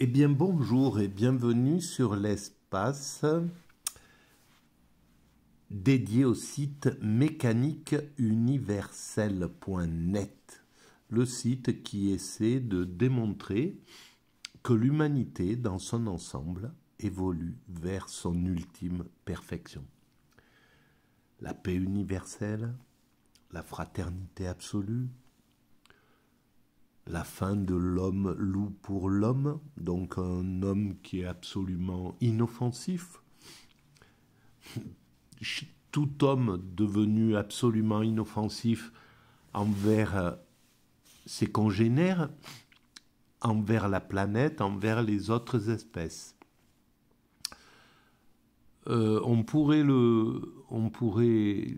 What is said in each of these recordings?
Eh bien bonjour et bienvenue sur l'espace dédié au site mécaniqueuniverselle.net, le site qui essaie de démontrer que l'humanité dans son ensemble évolue vers son ultime perfection. La paix universelle, la fraternité absolue, la fin de l'homme loup pour l'homme, donc un homme qui est absolument inoffensif. Tout homme devenu absolument inoffensif envers ses congénères, envers la planète, envers les autres espèces. On pourrait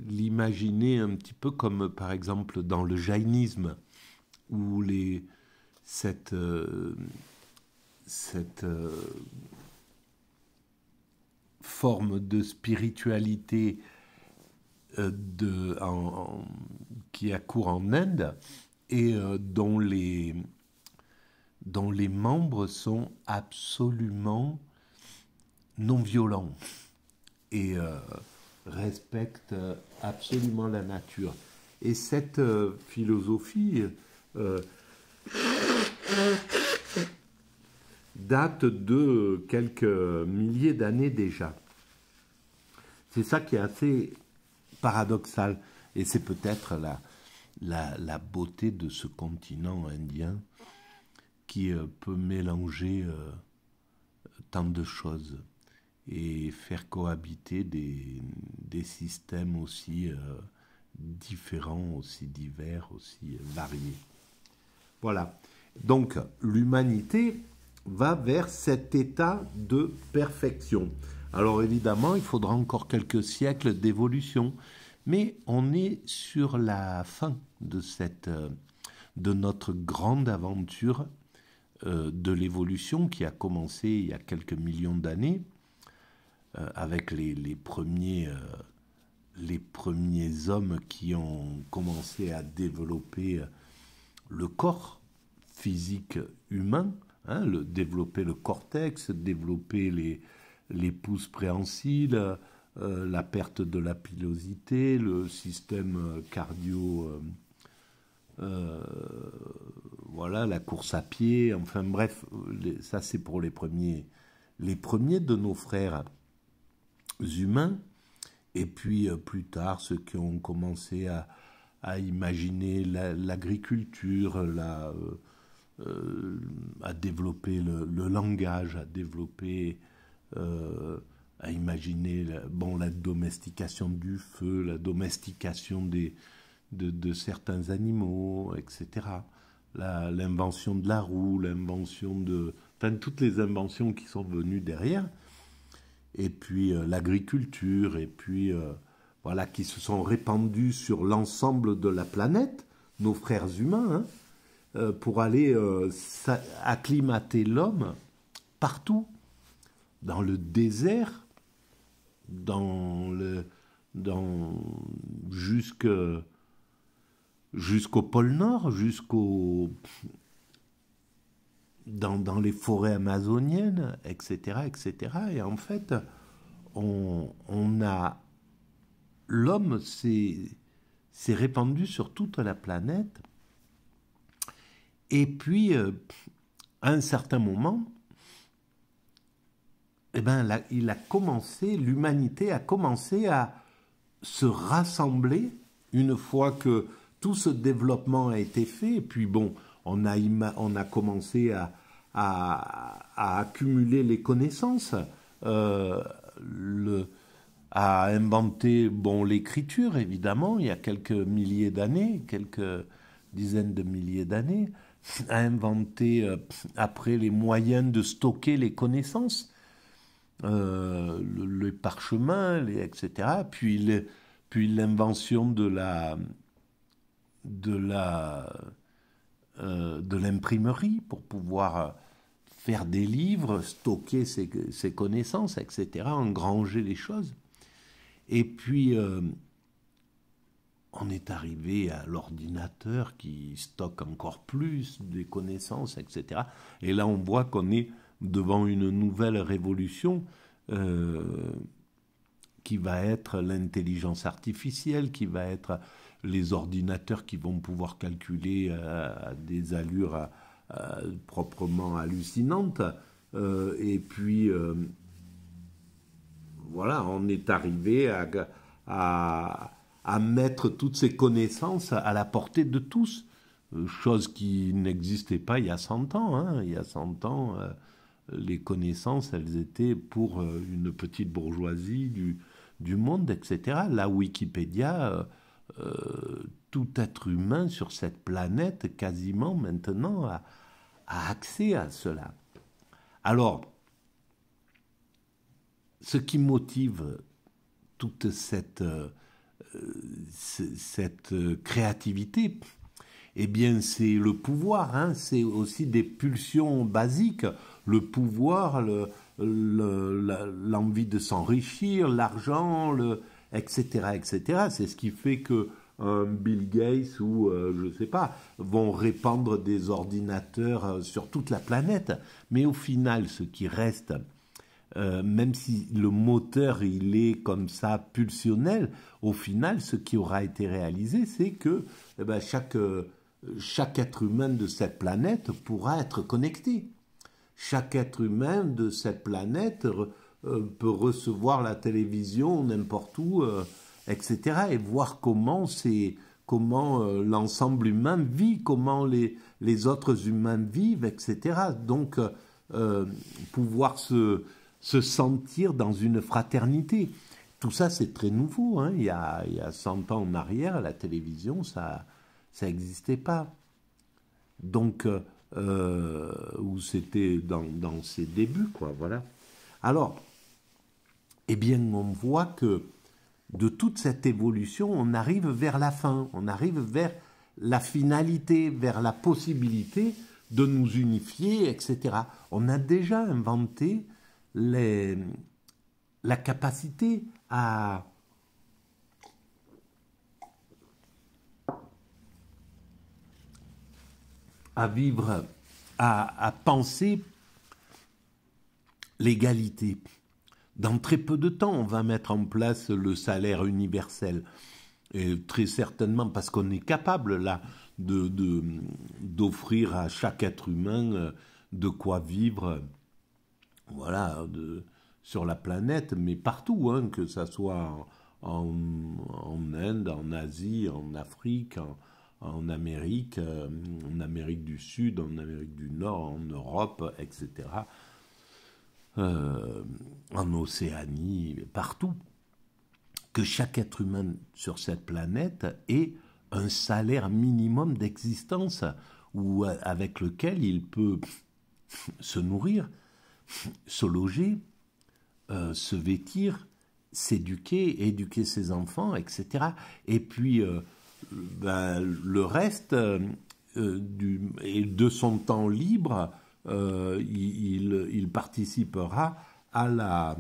l'imaginer un petit peu comme par exemple dans le jaïnisme, où cette forme de spiritualité qui accourt en Inde et dont les membres sont absolument non violents et respectent absolument la nature. Et cette philosophie date de quelques milliers d'années déjà. C'est ça qui est assez paradoxal, et c'est peut-être la beauté de ce continent indien qui peut mélanger tant de choses et faire cohabiter des systèmes aussi différents, aussi divers, aussi variés. Voilà. Donc, l'humanité va vers cet état de perfection. Alors, évidemment, il faudra encore quelques siècles d'évolution, mais on est sur la fin de notre grande aventure de l'évolution qui a commencé il y a quelques millions d'années avec les premiers hommes qui ont commencé à développer le corps physique humain, développer le cortex, développer les pouces préhensiles, la perte de la pilosité, le système cardio, voilà, la course à pied, enfin bref, ça c'est pour les premiers de nos frères humains, et puis plus tard ceux qui ont commencé à imaginer l'agriculture, à développer le langage, à développer, à imaginer la domestication du feu, la domestication de certains animaux, etc. L'invention de la roue, enfin toutes les inventions qui sont venues derrière, et puis l'agriculture, et puis voilà, qui se sont répandues sur l'ensemble de la planète, nos frères humains, pour aller acclimater l'homme partout, dans le désert, jusqu'au pôle Nord, dans les forêts amazoniennes, etc., etc. Et en fait, l'homme s'est répandu sur toute la planète. Et puis, à un certain moment, l'humanité a commencé à se rassembler une fois que tout ce développement a été fait. Et puis bon, on a commencé à accumuler les connaissances, à inventer l'écriture, évidemment, il y a quelques milliers d'années, quelques dizaines de milliers d'années, à inventer après les moyens de stocker les connaissances, le parchemin, etc. Puis l'invention de l'imprimerie pour pouvoir faire des livres, stocker ses connaissances, etc., engranger les choses. Et puis, on est arrivé à l'ordinateur qui stocke encore plus des connaissances, etc. Et là, on voit qu'on est devant une nouvelle révolution qui va être l'intelligence artificielle, qui va être les ordinateurs qui vont pouvoir calculer à des allures proprement hallucinantes. Et puis, voilà, on est arrivé à mettre toutes ces connaissances à la portée de tous, chose qui n'existait pas il y a 100 ans. Hein. Il y a 100 ans, les connaissances, elles étaient pour une petite bourgeoisie du monde, etc. La Wikipédia, tout être humain sur cette planète, quasiment maintenant, a accès à cela. Alors, ce qui motive toute cette créativité, eh bien, c'est le pouvoir, hein, c'est aussi des pulsions basiques, le pouvoir, l'envie de s'enrichir, l'argent, etc., etc. C'est ce qui fait que Bill Gates ou, je ne sais pas, vont répandre des ordinateurs sur toute la planète. Mais au final, ce qui reste, même si le moteur il est comme ça pulsionnel, au final, ce qui aura été réalisé, c'est que chaque être humain de cette planète pourra être connecté. Chaque être humain de cette planète peut recevoir la télévision n'importe où, etc. et voir comment l'ensemble humain vit, comment les autres humains vivent, etc. Donc, pouvoir se sentir dans une fraternité. Tout ça, c'est très nouveau. Hein. Il y a 100 ans en arrière, la télévision, ça n'existait pas. Donc, où c'était dans ses débuts, quoi, voilà. Alors, eh bien, on voit que de toute cette évolution, on arrive vers la fin, on arrive vers la finalité, vers la possibilité de nous unifier, etc. On a déjà inventé la capacité à vivre, à penser l'égalité. Dans très peu de temps, on va mettre en place le salaire universel. Et très certainement, parce qu'on est capable, là, d'offrir à chaque être humain de quoi vivre, voilà, sur la planète, mais partout, hein, que ça soit en Inde, en Asie, en Afrique, en Amérique du Sud, en Amérique du Nord, en Europe, etc., en Océanie, partout, que chaque être humain sur cette planète ait un salaire minimum d'existence avec lequel il peut se nourrir, se loger, se vêtir, s'éduquer, éduquer ses enfants, etc. Et puis, le reste et de son temps libre, il participera à la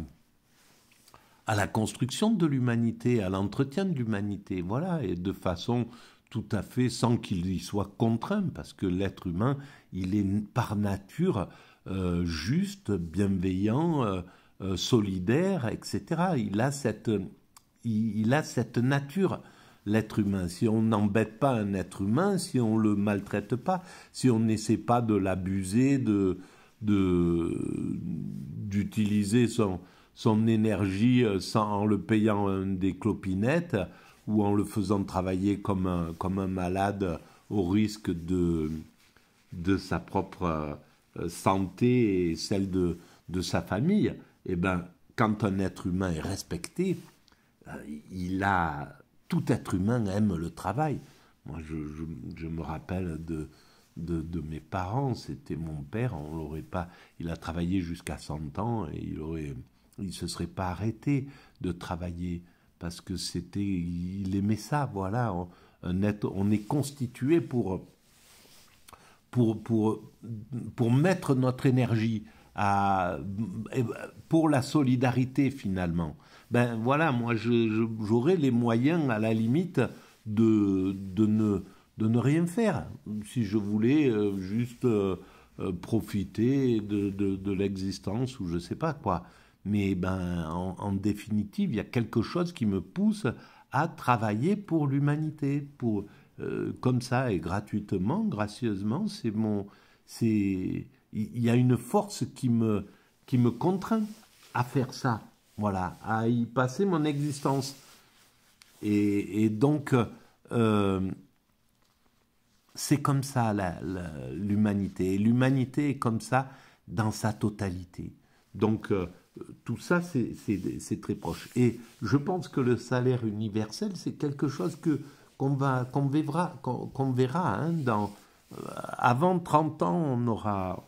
construction de l'humanité, à l'entretien de l'humanité, voilà, et de façon tout à fait sans qu'il y soit contraint, parce que l'être humain, il est par nature juste, bienveillant, solidaire, etc. Il a cette nature, l'être humain. Si on n'embête pas un être humain, si on ne le maltraite pas, si on n'essaie pas de l'abuser, d'utiliser son énergie en le payant des clopinettes ou en le faisant travailler comme un malade au risque de sa propre santé et celle de sa famille, eh ben, quand un être humain est respecté, tout être humain aime le travail. Moi, je me rappelle de mes parents, c'était mon père, il a travaillé jusqu'à 100 ans et il se serait pas arrêté de travailler parce que il aimait ça, voilà. On est constitué pour mettre notre énergie pour la solidarité finalement. Ben voilà, moi j'aurais les moyens à la limite de ne rien faire. Si je voulais juste profiter de l'existence ou je sais pas quoi. Mais en définitive, il y a quelque chose qui me pousse à travailler pour l'humanité, comme ça et gratuitement, gracieusement. Il y a une force qui me contraint à faire ça, voilà, à y passer mon existence. Et donc, c'est comme ça l'humanité. Et l'humanité est comme ça dans sa totalité. Donc, tout ça, c'est très proche. Et je pense que le salaire universel, c'est quelque chose qu'on verra hein, avant 30 ans,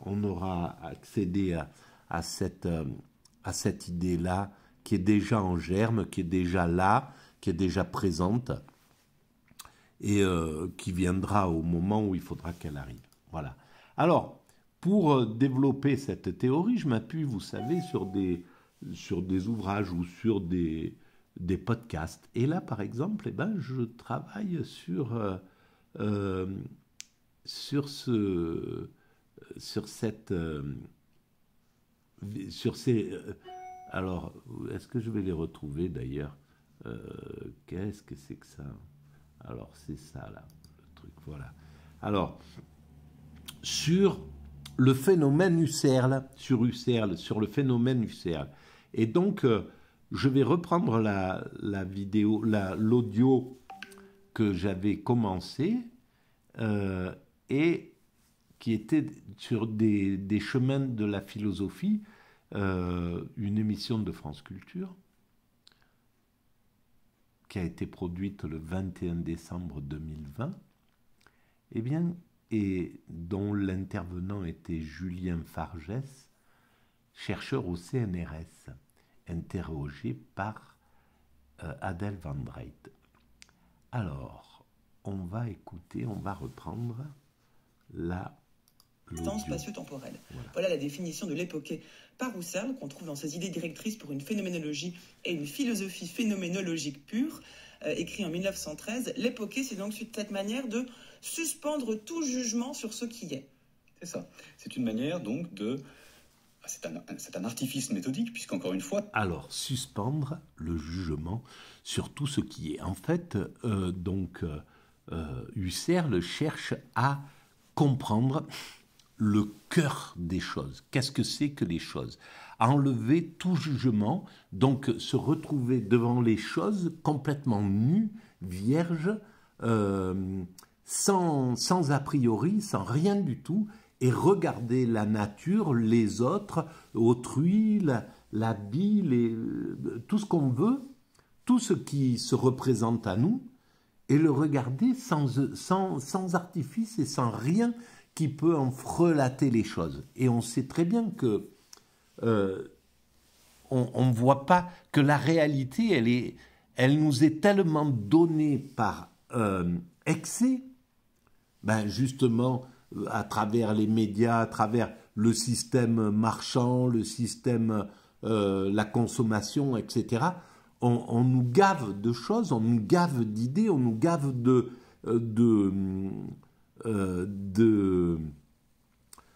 on aura accédé à cette idée-là qui est déjà en germe, qui est déjà là, qui est déjà présente et qui viendra au moment où il faudra qu'elle arrive. Voilà. Alors, pour développer cette théorie, je m'appuie, vous savez, sur des ouvrages ou sur des podcasts. Et là, par exemple, je travaille sur ces... alors, est-ce que je vais les retrouver d'ailleurs qu'est-ce que c'est que ça? Alors, c'est ça, là, le truc, voilà. Alors, sur le phénomène Husserl, sur le phénomène Husserl. Et donc, je vais reprendre la vidéo, l'audio que j'avais commencé et qui était sur des chemins de la philosophie, une émission de France Culture qui a été produite le 21 décembre 2020, et dont l'intervenant était Julien Fargès, chercheur au CNRS, interrogé par Adèle Van Dreit. Alors, on va reprendre temps spatio-temporel. Voilà la définition de l'époquée par Husserl, qu'on trouve dans ses idées directrices pour une phénoménologie et une philosophie phénoménologique pure, écrit en 1913. L'époquée, c'est donc cette manière de suspendre tout jugement sur ce qui est. C'est ça. C'est une manière donc de... C'est un artifice méthodique, puisqu'encore une fois... Alors, suspendre le jugement sur tout ce qui est. En fait, Husserl cherche à comprendre le cœur des choses. Qu'est-ce que c'est que les choses? Enlever tout jugement, donc se retrouver devant les choses complètement nues, vierges, sans a priori, sans rien du tout, et regarder la nature, les autres, autrui, la vie, tout ce qu'on veut, tout ce qui se représente à nous, et le regarder sans artifice et sans rien qui peut en frelater les choses. Et on sait très bien que on ne voit pas que la réalité, elle nous est tellement donnée par excès, justement à travers les médias, à travers le système marchand, le système, la consommation, etc. On nous gave de choses, on nous gave d'idées, on nous gave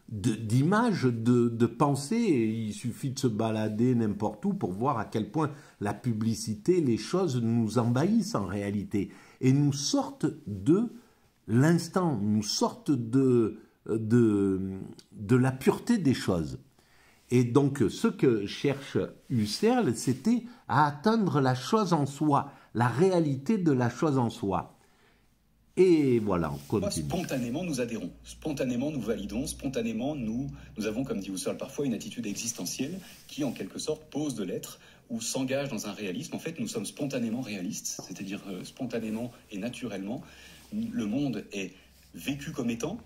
d'images, de pensées. Il suffit de se balader n'importe où pour voir à quel point la publicité, les choses nous envahissent en réalité et nous sortent de l'instant, nous sortent de la pureté des choses. Et donc, ce que cherche Husserl, c'était à atteindre la chose en soi, la réalité de la chose en soi. Et voilà, on continue. Spontanément, nous adhérons. Spontanément, nous validons. Spontanément, nous avons, comme dit Husserl parfois, une attitude existentielle qui, en quelque sorte, pose de l'être ou s'engage dans un réalisme. En fait, nous sommes spontanément réalistes, c'est-à-dire spontanément et naturellement. Le monde est vécu comme étant,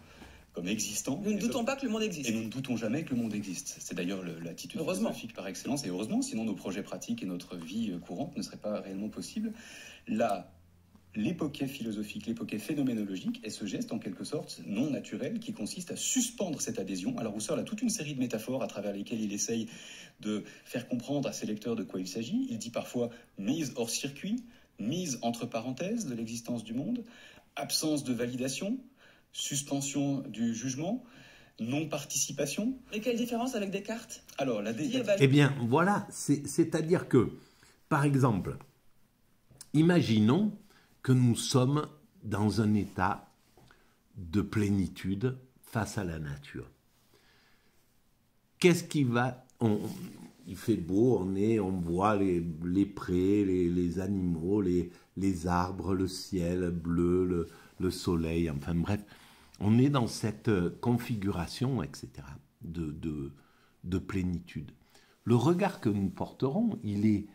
comme existant. Nous ne doutons pas que le monde existe. Et nous ne doutons jamais que le monde existe. C'est d'ailleurs l'attitude philosophique par excellence. Et heureusement, sinon nos projets pratiques et notre vie courante ne seraient pas réellement possibles. L'époquée philosophique, l'époquée phénoménologique est ce geste en quelque sorte non naturel qui consiste à suspendre cette adhésion. Alors Husserl a toute une série de métaphores à travers lesquelles il essaye de faire comprendre à ses lecteurs de quoi il s'agit. Il dit parfois mise hors circuit, mise entre parenthèses de l'existence du monde, absence de validation, suspension du jugement, non-participation. Et quelle différence avec Descartes? Alors, Eh bien, voilà, c'est-à-dire que, par exemple, imaginons que nous sommes dans un état de plénitude face à la nature. Qu'est-ce qui va... il fait beau, on voit les prés, les animaux, les arbres, le ciel bleu, le soleil, enfin bref. On est dans cette configuration, etc., de plénitude. Le regard que nous porterons, il est...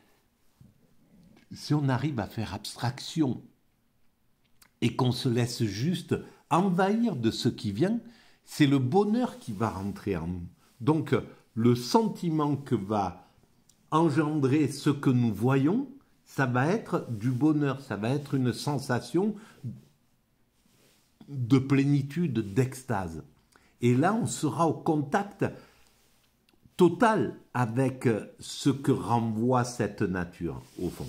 Si on arrive à faire abstraction et qu'on se laisse juste envahir de ce qui vient, c'est le bonheur qui va rentrer en nous. Donc, le sentiment que va engendrer ce que nous voyons, ça va être du bonheur, ça va être une sensation de plénitude, d'extase. Et là, on sera au contact total avec ce que renvoie cette nature, au fond.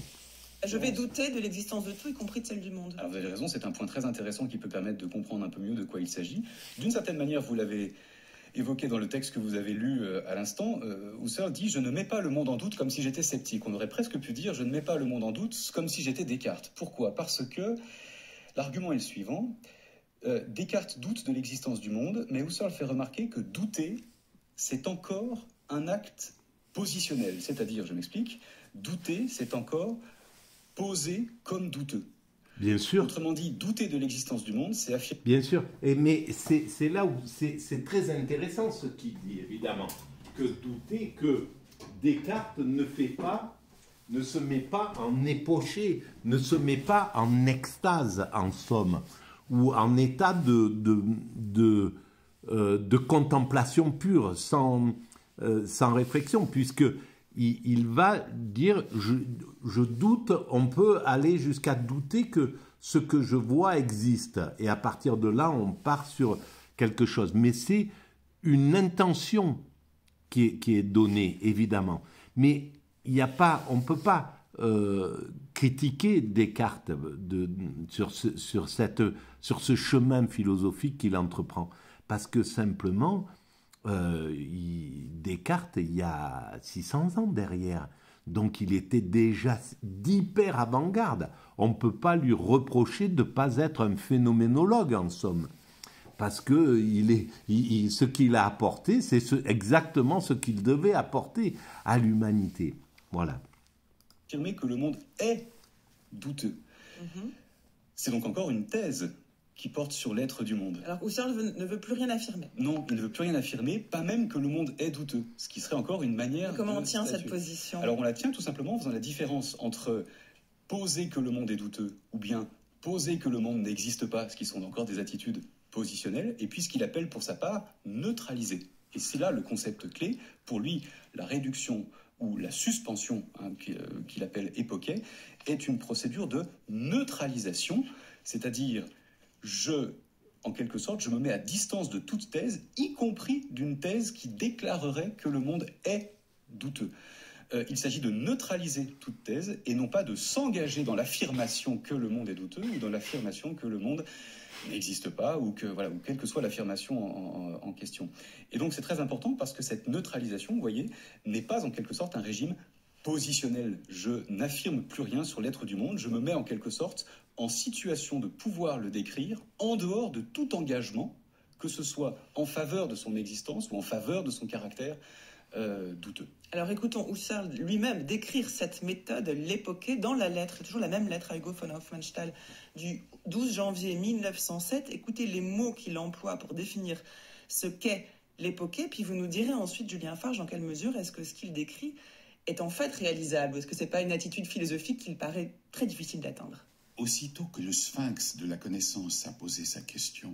Je vais douter de l'existence de tout, y compris de celle du monde. Alors vous avez raison, c'est un point très intéressant qui peut permettre de comprendre un peu mieux de quoi il s'agit. D'une certaine manière, vous l'avez évoqué dans le texte que vous avez lu à l'instant, Husserl dit « Je ne mets pas le monde en doute comme si j'étais sceptique ». On aurait presque pu dire « Je ne mets pas le monde en doute comme si j'étais Descartes ». Pourquoi? Parce que l'argument est le suivant. Descartes doute de l'existence du monde, mais Husserl fait remarquer que douter, c'est encore un acte positionnel. C'est-à-dire, je m'explique, douter, c'est encore poser comme douteux. Bien sûr. Autrement dit, douter de l'existence du monde, c'est affirmer... Bien sûr. Mais c'est là où c'est très intéressant ce qu'il dit, évidemment. Que douter, que Descartes ne se met pas en époché, ne se met pas en extase, en somme, ou en état de contemplation pure, sans réflexion, puisque il va dire je doute, on peut aller jusqu'à douter que ce que je vois existe, et à partir de là on part sur quelque chose, mais c'est une intention qui est donnée, évidemment, mais il y a pas, on peut pas critiquer Descartes sur ce chemin philosophique qu'il entreprend, parce que simplement Descartes, il y a 600 ans derrière, donc il était déjà d'hyper avant-garde. On ne peut pas lui reprocher de ne pas être un phénoménologue, en somme, parce que ce qu'il a apporté, c'est exactement ce qu'il devait apporter à l'humanité. Voilà. Affirmer que le monde est douteux. C'est donc encore une thèse qui porte sur l'être du monde. Alors Husserl ne veut plus rien affirmer. Non, il ne veut plus rien affirmer, pas même que le monde est douteux, ce qui serait encore une manière... Et comment on tient cette position? Alors on la tient tout simplement en faisant la différence entre poser que le monde est douteux ou bien poser que le monde n'existe pas, ce qui sont encore des attitudes positionnelles, et puis ce qu'il appelle pour sa part neutraliser. Et c'est là le concept clé. Pour lui, la réduction ou la suspension, qu'il appelle époquet, est une procédure de neutralisation, c'est-à-dire en quelque sorte, je me mets à distance de toute thèse, y compris d'une thèse qui déclarerait que le monde est douteux. Il s'agit de neutraliser toute thèse et non pas de s'engager dans l'affirmation que le monde est douteux ou dans l'affirmation que le monde n'existe pas ou quelle que soit l'affirmation en question. Et donc c'est très important parce que cette neutralisation, vous voyez, n'est pas en quelque sorte un régime positionnel. Je n'affirme plus rien sur l'être du monde, je me mets en quelque sorte en situation de pouvoir le décrire en dehors de tout engagement, que ce soit en faveur de son existence ou en faveur de son caractère douteux. Alors écoutons Husserl lui-même décrire cette méthode, l'époquer, dans la lettre, toujours la même lettre à Hugo von Hofmannsthal du 12 janvier 1907. Écoutez les mots qu'il emploie pour définir ce qu'est l'époquer, puis vous nous direz ensuite, Julien Farge, dans quelle mesure est-ce que ce qu'il décrit est en fait réalisable? Est-ce que ce n'est pas une attitude philosophique qu'il paraît très difficile d'atteindre? Aussitôt que le sphinx de la connaissance a posé sa question,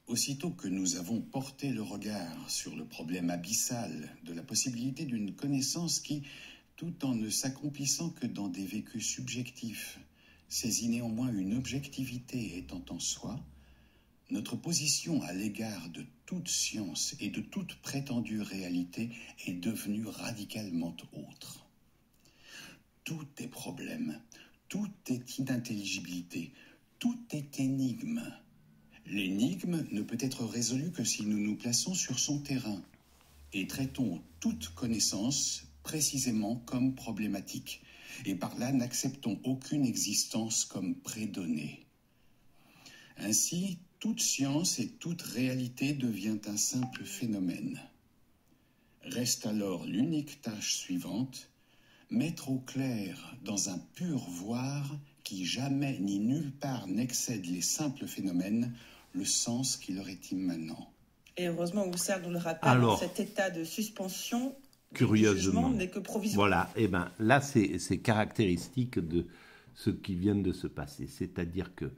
aussitôt que nous avons porté le regard sur le problème abyssal de la possibilité d'une connaissance qui, tout en ne s'accomplissant que dans des vécus subjectifs, saisit néanmoins une objectivité étant en soi, notre position à l'égard de toute science et de toute prétendue réalité est devenue radicalement autre. Tout est problème, tout est inintelligibilité, tout est énigme. L'énigme ne peut être résolue que si nous nous plaçons sur son terrain et traitons toute connaissance précisément comme problématique, et par là n'acceptons aucune existence comme prédonnée. Ainsi, toute science et toute réalité devient un simple phénomène. Reste alors l'unique tâche suivante, mettre au clair dans un pur voir qui jamais ni nulle part n'excède les simples phénomènes, le sens qui leur est immanent. Et heureusement, Husserl nous le rappelle, Alors, cet état de suspension curieusement, du jugement n'est que provisoire. Voilà, et ben là c'est caractéristique de ce qui vient de se passer. C'est-à-dire que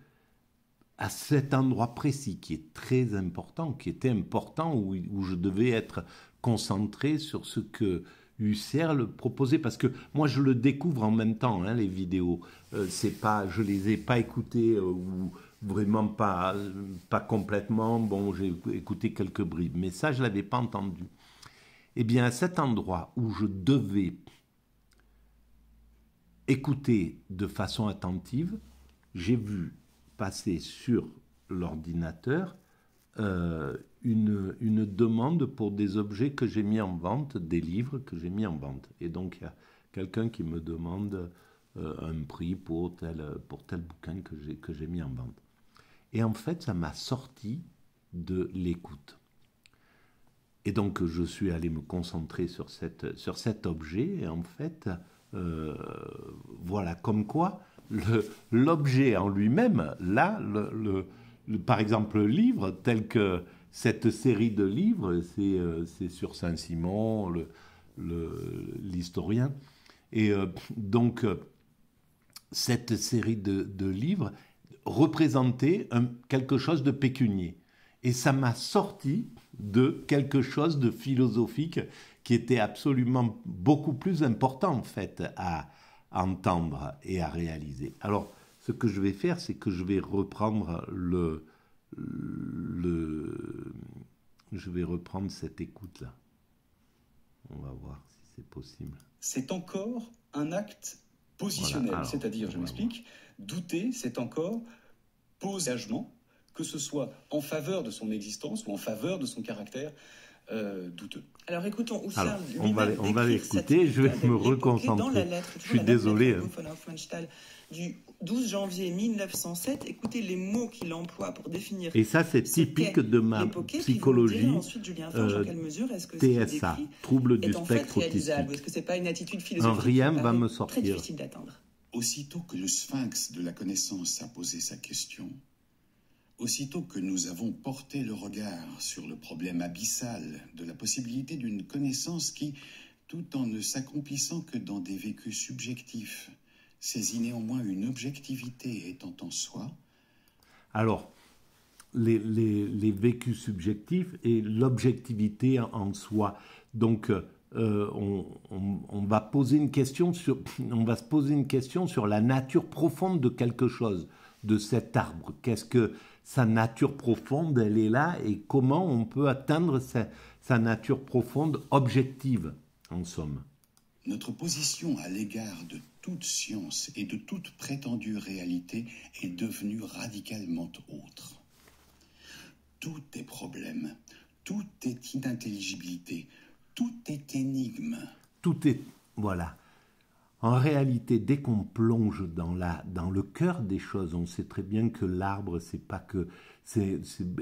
à cet endroit précis qui est très important, qui était important, où je devais être concentré sur ce que Husserl proposait, parce que moi je le découvre en même temps, hein, les vidéos. C'est pas, je les ai pas écoutées ou vraiment pas complètement. Bon, j'ai écouté quelques bribes, mais ça je l'avais pas entendu. Eh bien, à cet endroit où je devais écouter de façon attentive, j'ai vu passer sur l'ordinateur une demande pour des objets que j'ai mis en vente, des livres que j'ai mis en vente. Et donc, il y a quelqu'un qui me demande un prix pour tel bouquin que j'ai mis en vente. Et en fait, ça m'a sorti de l'écoute. Et donc, je suis allé me concentrer sur cet objet. Et en fait, voilà, comme quoi, l'objet en lui-même, là, par exemple, le livre, tel que cette série de livres, c'est sur Saint-Simon, l'historien. Et donc, cette série de livres représentait quelque chose de pécunier. Et ça m'a sorti de quelque chose de philosophique qui était absolument beaucoup plus important, en fait, à entendre et à réaliser. Alors, ce que je vais faire, c'est que je vais reprendre je vais reprendre cette écoute-là. On va voir si c'est possible. C'est encore un acte positionnel, voilà. Alors, c'est-à-dire, je m'explique, douter, c'est encore posagement, que ce soit en faveur de son existence ou en faveur de son caractère douteux. Alors écoutons Husserl. Alors, on va l'écouter, je vais me reconcentrer. Dans la lettre, je suis désolé. Du 12 janvier 1907, écoutez les mots qu'il emploie pour définir. Et ça, c'est typique de ma psychologie. Ensuite, Julien Faure, dans quelle mesure est-ce que TSA, trouble du spectre autistique. Est-ce que c'est pas une attitude philosophique rien va me sortir. Très difficile d'atteindre. Aussitôt que le sphinx de la connaissance a posé sa question, aussitôt que nous avons porté le regard sur le problème abyssal de la possibilité d'une connaissance qui, tout en ne s'accomplissant que dans des vécus subjectifs, saisit néanmoins une objectivité étant en soi. Alors, les vécus subjectifs et l'objectivité en soi. Donc, on va se poser une question sur la nature profonde de quelque chose, de cet arbre. Qu'est-ce que sa nature profonde, elle est là, et comment on peut atteindre sa nature profonde objective, en somme. Notre position à l'égard de toute science et de toute prétendue réalité est devenue radicalement autre. Tout est problème, tout est inintelligibilité, tout est énigme. Tout est... Voilà. En réalité, dès qu'on plonge dans le cœur des choses, on sait très bien que l'arbre, c'est pas que...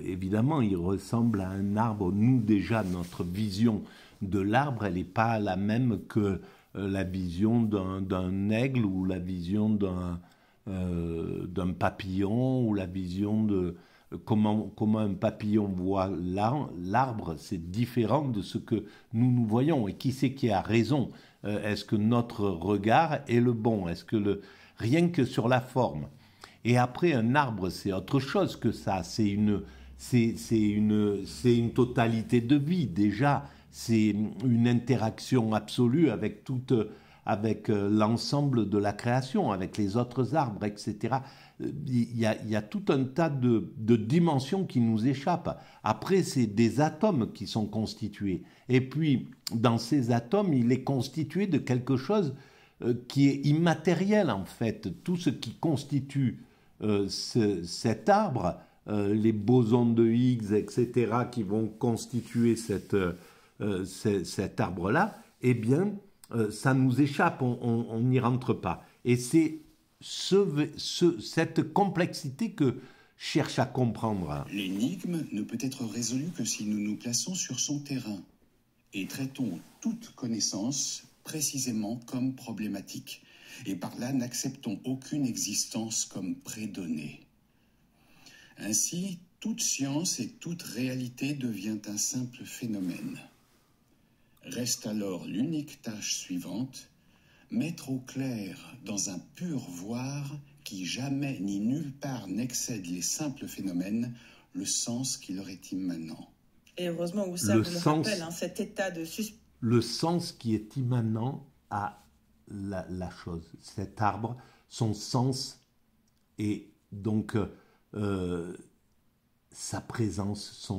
évidemment, il ressemble à un arbre. Nous, déjà, notre vision de l'arbre, elle n'est pas la même que la vision d'un aigle ou la vision d'un papillon ou la vision de... Comment un papillon voit l'arbre, c'est différent de ce que nous voyons. Et qui c'est qui a raison ? Est-ce que notre regard est le bon ? Est-ce que rien que sur la forme ? Et après, un arbre, c'est autre chose que ça. C'est une totalité de vie, déjà. C'est une interaction absolue avec l'ensemble de la création, avec les autres arbres, etc. Il y a tout un tas de dimensions qui nous échappent. Après, c'est des atomes qui sont constitués. Et puis, dans ces atomes, il est constitué de quelque chose qui est immatériel, en fait. Tout ce qui constitue cet arbre les bosons de Higgs, etc., qui vont constituer cet arbre-là, eh bien, ça nous échappe, on n'y rentre pas. Et c'est cette complexité que cherche à comprendre. L'énigme ne peut être résolue que si nous nous plaçons sur son terrain et traitons toute connaissance précisément comme problématique, et par là n'acceptons aucune existence comme prédonnée. Ainsi, toute science et toute réalité devient un simple phénomène. Reste alors l'unique tâche suivante, mettre au clair dans un pur voir qui jamais ni nulle part n'excède les simples phénomènes, le sens qui leur est immanent. Et heureusement, Husserl nous le rappelle, cet état de suspension. Le sens qui est immanent à la chose. Cet arbre, son sens et donc sa présence,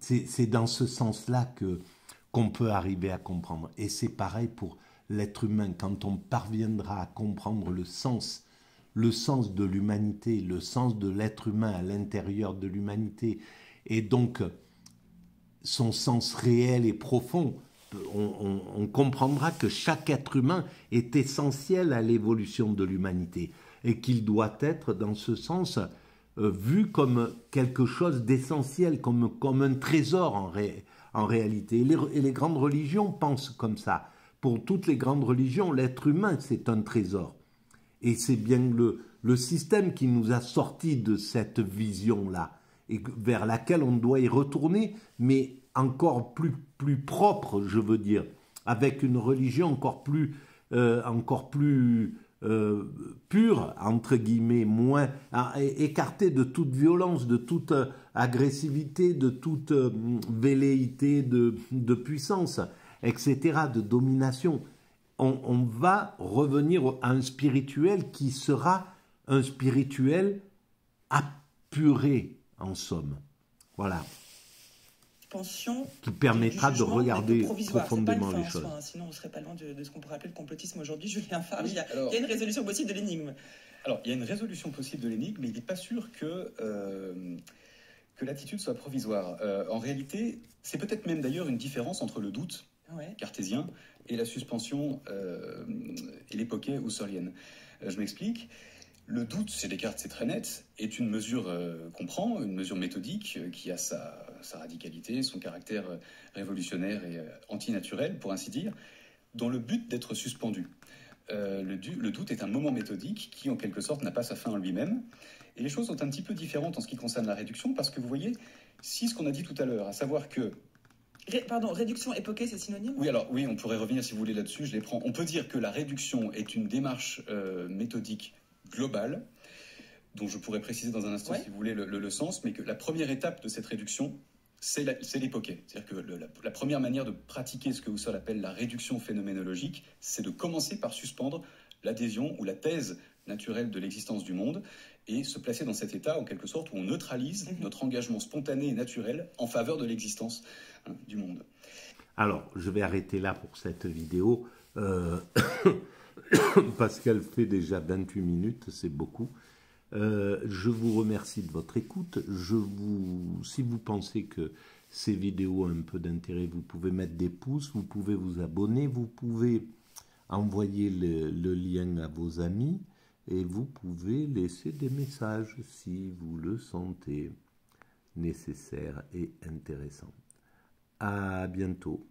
c'est dans ce sens-là qu'on peut arriver à comprendre. Et c'est pareil pour l'être humain. Quand on parviendra à comprendre le sens de l'humanité, le sens de l'être humain à l'intérieur de l'humanité, et donc son sens réel et profond, on comprendra que chaque être humain est essentiel à l'évolution de l'humanité et qu'il doit être, dans ce sens, vu comme quelque chose d'essentiel, comme un trésor en réalité. Et les grandes religions pensent comme ça. Pour toutes les grandes religions, l'être humain, c'est un trésor. Et c'est bien le système qui nous a sortis de cette vision-là, et vers laquelle on doit y retourner, mais encore plus propre, je veux dire, avec une religion encore plus pure, entre guillemets, moins écartée de toute violence, de toute agressivité, de toute velléité de puissance, etc., de domination. On va revenir à un spirituel qui sera un spirituel apuré, en somme. Voilà. Qui permettra de regarder profondément les choses. Sinon, on ne serait pas loin de ce qu'on pourrait appeler le complotisme aujourd'hui. Julien Farge, il y a une résolution possible de l'énigme. Alors, il y a une résolution possible de l'énigme, mais il n'est pas sûr que l'attitude soit provisoire. En réalité, c'est peut-être même d'ailleurs une différence entre le doute cartésien et la suspension et l'époquée husserlienne. Je m'explique. Le doute, chez Descartes, c'est très net, est une mesure qu'on prend, une mesure méthodique qui a sa radicalité, son caractère révolutionnaire et antinaturel, pour ainsi dire, dans le but d'être suspendu. Le doute est un moment méthodique qui, en quelque sorte, n'a pas sa fin en lui-même. Et les choses sont un petit peu différentes en ce qui concerne la réduction, parce que vous voyez, si ce qu'on a dit tout à l'heure, à savoir que... Pardon, réduction, époquée, c'est synonyme ? Oui, alors oui, on pourrait revenir si vous voulez là-dessus, je les prends. On peut dire que la réduction est une démarche méthodique globale, dont je pourrais préciser dans un instant, si vous voulez, le sens, mais que la première étape de cette réduction, c'est l'époquée. C'est-à-dire que la première manière de pratiquer ce que Husserl appelle la réduction phénoménologique, c'est de commencer par suspendre l'adhésion ou la thèse naturelle de l'existence du monde et se placer dans cet état, en quelque sorte, où on neutralise notre engagement spontané et naturel en faveur de l'existence du monde. Alors, je vais arrêter là pour cette vidéo, parce qu'elle fait déjà 28 minutes, c'est beaucoup. Je vous remercie de votre écoute. Si vous pensez que ces vidéos ont un peu d'intérêt, vous pouvez mettre des pouces, vous pouvez vous abonner, vous pouvez envoyer le lien à vos amis et vous pouvez laisser des messages si vous le sentez nécessaire et intéressant. À bientôt.